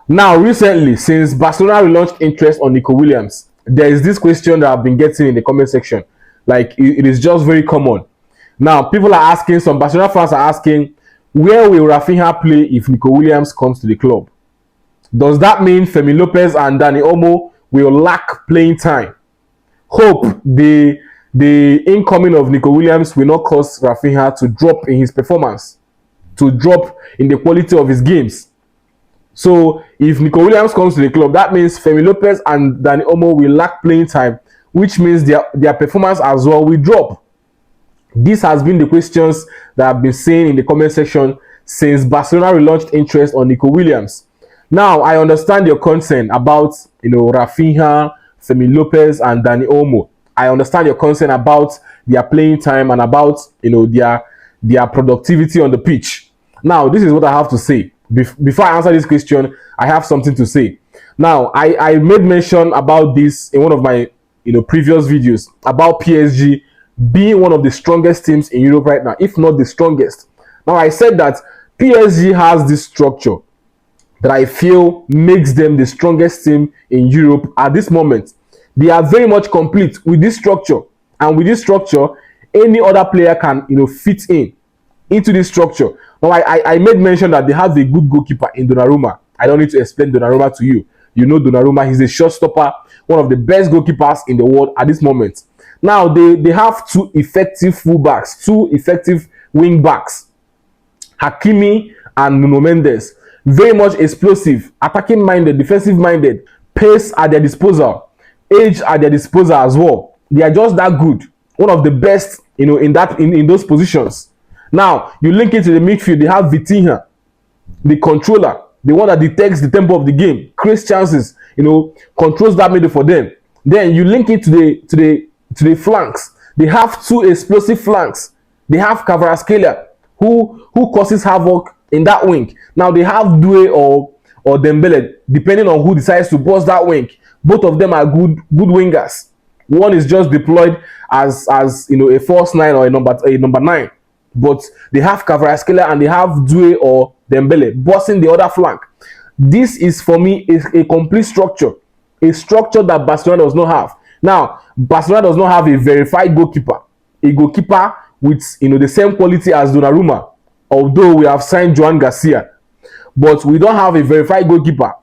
Now, recently, since Barcelona relaunched interest on Nico Williams, there is this question that I've been getting in the comment section. Like, it is just very common. Now, people are asking, some Barcelona fans are asking, where will Raphinha play if Nico Williams comes to the club? Does that mean Femi Lopez and Dani Olmo will lack playing time? Hope the incoming of Nico Williams will not cause Raphinha to drop in his performance, to drop in the quality of his games. So if Nico Williams comes to the club, that means Femi Lopez and Dani Olmo will lack playing time, which means their performance as well will drop. This has been the questions that I've been seeing in the comment section since Barcelona relaunched interest on Nico Williams. Now, I understand your concern about, Raphinha, Femi Lopez, and Dani Olmo. I understand your concern about their playing time and about, their productivity on the pitch. Now, this is what I have to say. Before I answer this question, I have something to say. Now, I made mention about this in one of my, previous videos about PSG being one of the strongest teams in Europe right now, if not the strongest. Now, I said that PSG has this structure that I feel makes them the strongest team in Europe at this moment. They are very much complete with this structure, and with this structure, any other player can, fit into this structure. Now, I made mention that they have a good goalkeeper in Donnarumma. I don't need to explain Donnarumma to you. You know Donnarumma, he's a shot-stopper, one of the best goalkeepers in the world at this moment. Now, they have two effective fullbacks, two effective wing backs, Hakimi and Nuno Mendes. Very much explosive, attacking-minded, defensive-minded, pace at their disposal, age at their disposal as well. They are just that good. One of the best, in those positions. Now, you link it to the midfield, they have Vitinha, the controller, the one that detects the tempo of the game, creates chances, controls that middle for them. Then you link it to the flanks. They have two explosive flanks. They have Kvaratskhelia, who causes havoc in that wing. Now they have Due or Dembele, depending on who decides to boss that wing. Both of them are good wingers. One is just deployed as a false nine or a number 9. But they have Kvaratskhelia and they have Due or Dembele bossing the other flank. This is, for me, a complete structure. A structure that Barcelona does not have. Now, Barcelona does not have a verified goalkeeper. A goalkeeper with the same quality as Donnarumma. Although we have signed Joan Garcia. But we don't have a verified goalkeeper.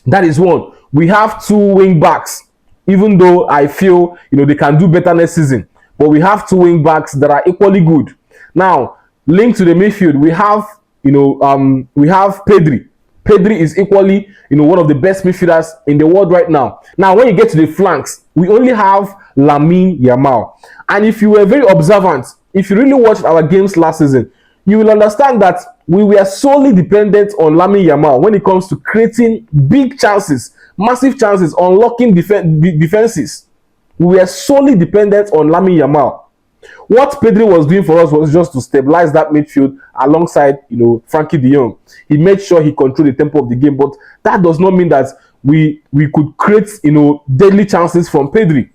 That is one. We have two wing backs. Even though I feel they can do better next season. But we have two wing backs that are equally good. Now, linked to the midfield, we have Pedri. Pedri is equally, one of the best midfielders in the world right now. Now, when you get to the flanks, we only have Lamine Yamal. And if you were very observant, if you really watched our games last season, you will understand that we were solely dependent on Lamine Yamal when it comes to creating big chances, massive chances, unlocking defenses. We were solely dependent on Lamine Yamal. What Pedri was doing for us was just to stabilize that midfield alongside, Frankie de Jong. He made sure he controlled the tempo of the game, but that does not mean that we could create, deadly chances from Pedri.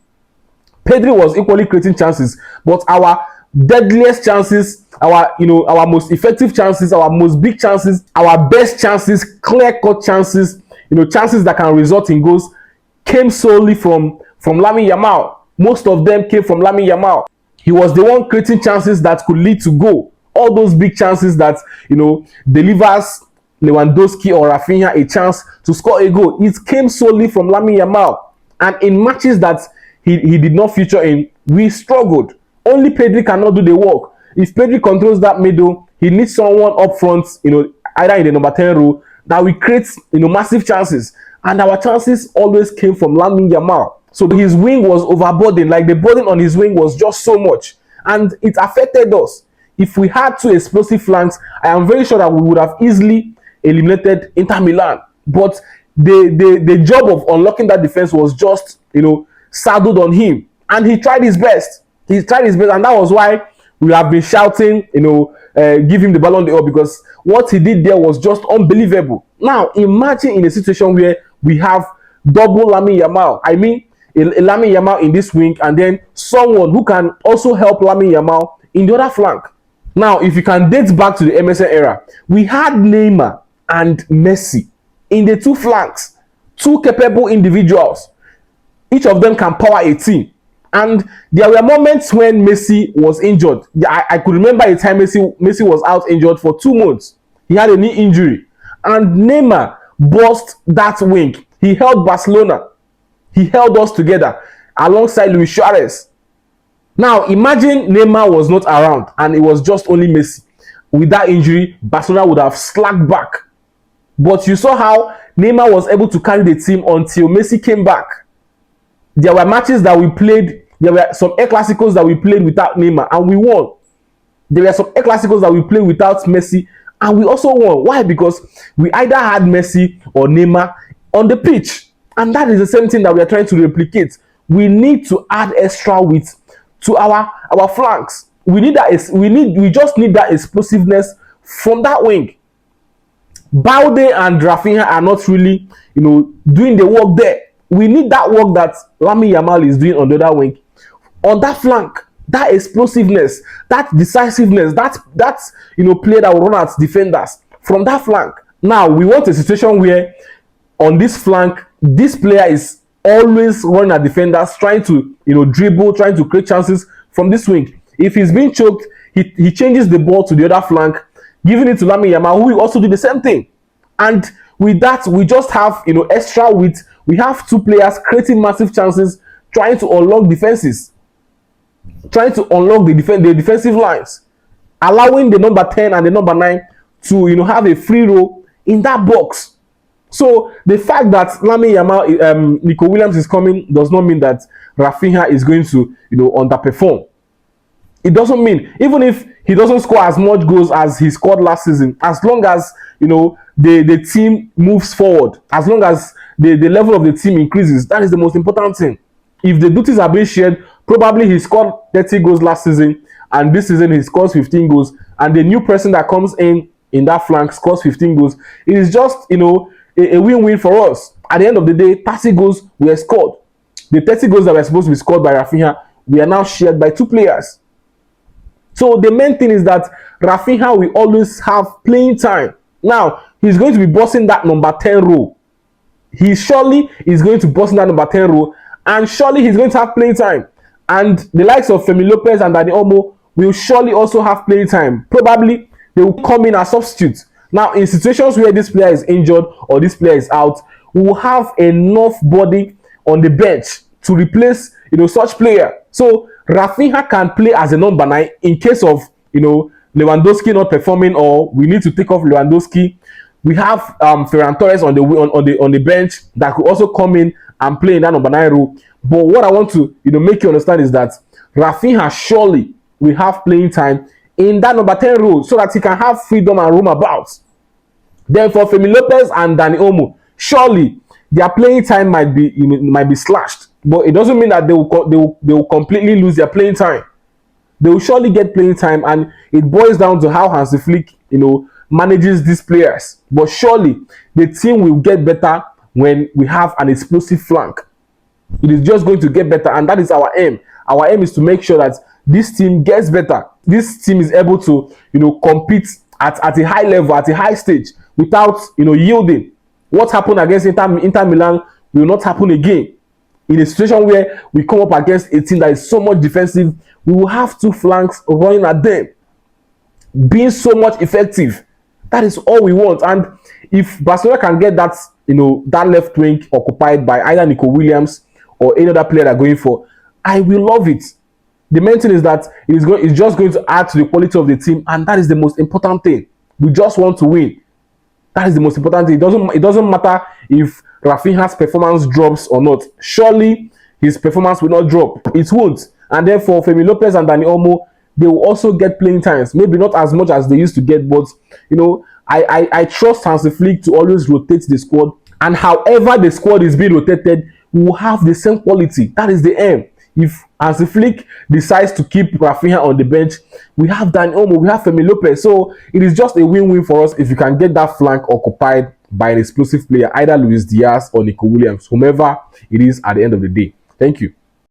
Pedri was equally creating chances, but our deadliest chances, our most effective chances, our most big chances, our best chances, clear-cut chances, chances that can result in goals, came solely from Lamine Yamal. Most of them came from Lamine Yamal. He was the one creating chances that could lead to goal. All those big chances that, delivers Lewandowski or Raphinha a chance to score a goal. It came solely from Lamine Yamal. And in matches that he did not feature in, we struggled. Only Pedri cannot do the work. If Pedri controls that middle, he needs someone up front, either in the number 10 role, that will create, massive chances. And our chances always came from Lamine Yamal. So his wing was overburdened. Like, the burden on his wing was just so much. And it affected us. If we had two explosive flanks, I am very sure that we would have easily eliminated Inter Milan. But the job of unlocking that defense was just, saddled on him. And he tried his best. And that was why we have been shouting, give him the Ballon d'Or, because what he did there was just unbelievable. Now, imagine in a situation where we have double Lamine Yamal. I mean, Lamine Yamal in this wing, and then someone who can also help Lamine Yamal in the other flank. Now, if you can date back to the MSN era, we had Neymar and Messi in the two flanks, two capable individuals. Each of them can power a team. And there were moments when Messi was injured. I could remember a time Messi was out injured for 2 months. He had a knee injury. And Neymar burst that wing. He held Barcelona. He held us together alongside Luis Suarez. Now, imagine Neymar was not around and it was just only Messi. With that injury, Barcelona would have slacked back. But you saw how Neymar was able to carry the team until Messi came back. There were matches that we played. There were some El Clásicos that we played without Neymar and we won. There were some El Clásicos that we played without Messi and we also won. Why? Because we either had Messi or Neymar on the pitch. And that is the same thing that we are trying to replicate. We need to add extra width to our flanks. We just need that explosiveness from that wing. Balde and Raphinha are not really, doing the work there. We need that work that Lamine Yamal is doing on the other wing. On that flank, that explosiveness, that decisiveness, that play that will run at defenders from that flank. Now, we want a situation where on this flank, this player is always running at defenders, trying to, dribble, trying to create chances from this wing. If he's being choked, he changes the ball to the other flank, giving it to Lamine Yamal, who will also do the same thing. And with that, we just have, extra width. We have 2 players creating massive chances, trying to unlock defenses, trying to unlock the defensive lines, allowing the number 10 and the number 9 to, have a free role in that box. So the fact that Lamine Yamal, Nico Williams is coming does not mean that Raphinha is going to, underperform. It doesn't mean, even if he doesn't score as much goals as he scored last season, as long as, the team moves forward, as long as the level of the team increases, that is the most important thing. If the duties are being shared, probably he scored 30 goals last season, and this season he scores 15 goals, and the new person that comes in that flank scores 15 goals. It is just, a win-win for us. At the end of the day, 30 goals were scored. The 30 goals that were supposed to be scored by Raphinha, we are now shared by 2 players. So the main thing is that Raphinha will always have playing time. Now, he's going to be bossing that number 10 role. He surely is going to boss in that number 10 role, and surely he's going to have playing time. And the likes of Femi Lopez and Dani Olmo will surely also have playing time. Probably they will come in as substitutes. Now, in situations where this player is injured or this player is out, we will have enough body on the bench to replace, such player. So Raphinha can play as a number 9 in case of, Lewandowski not performing, or we need to take off Lewandowski. We have Ferran Torres on the bench that could also come in and play in that number 9 role. But what I want to, make you understand is that Raphinha surely will have playing time in that number 10 role so that he can have freedom and roam about. Then for Femi Lopez and Dani Olmo, surely their playing time might be slashed, but it doesn't mean that they will completely lose their playing time. They will surely get playing time, and it boils down to how Hansi Flick, manages these players. But surely the team will get better when we have an explosive flank. It is just going to get better, and that is our aim. Our aim is to make sure that this team gets better. This team is able to, compete at a high level, at a high stage, without, yielding. What happened against Inter Milan will not happen again. In a situation where we come up against a team that is so much defensive, we will have 2 flanks running at them, being so much effective. That is all we want. And if Barcelona can get that, that left wing occupied by either Nico Williams or any other player they're going for, I will love it. The main thing is that it's just going to add to the quality of the team, and that is the most important thing. We just want to win. That is the most important thing. It doesn't matter if Raphinha's performance drops or not. Surely his performance will not drop. It won't. And therefore, Femi Lopez and Dani Olmo, they will also get playing times. Maybe not as much as they used to get, but I trust Hansi Flick to always rotate the squad. And however the squad is being rotated, we will have the same quality. That is the aim. If Hansi Flick decides to keep Raphinha on the bench, we have Dani Olmo, we have Femi Lopez. So it is just a win-win for us if you can get that flank occupied by an explosive player, either Luis Diaz or Nico Williams, whomever it is at the end of the day. Thank you.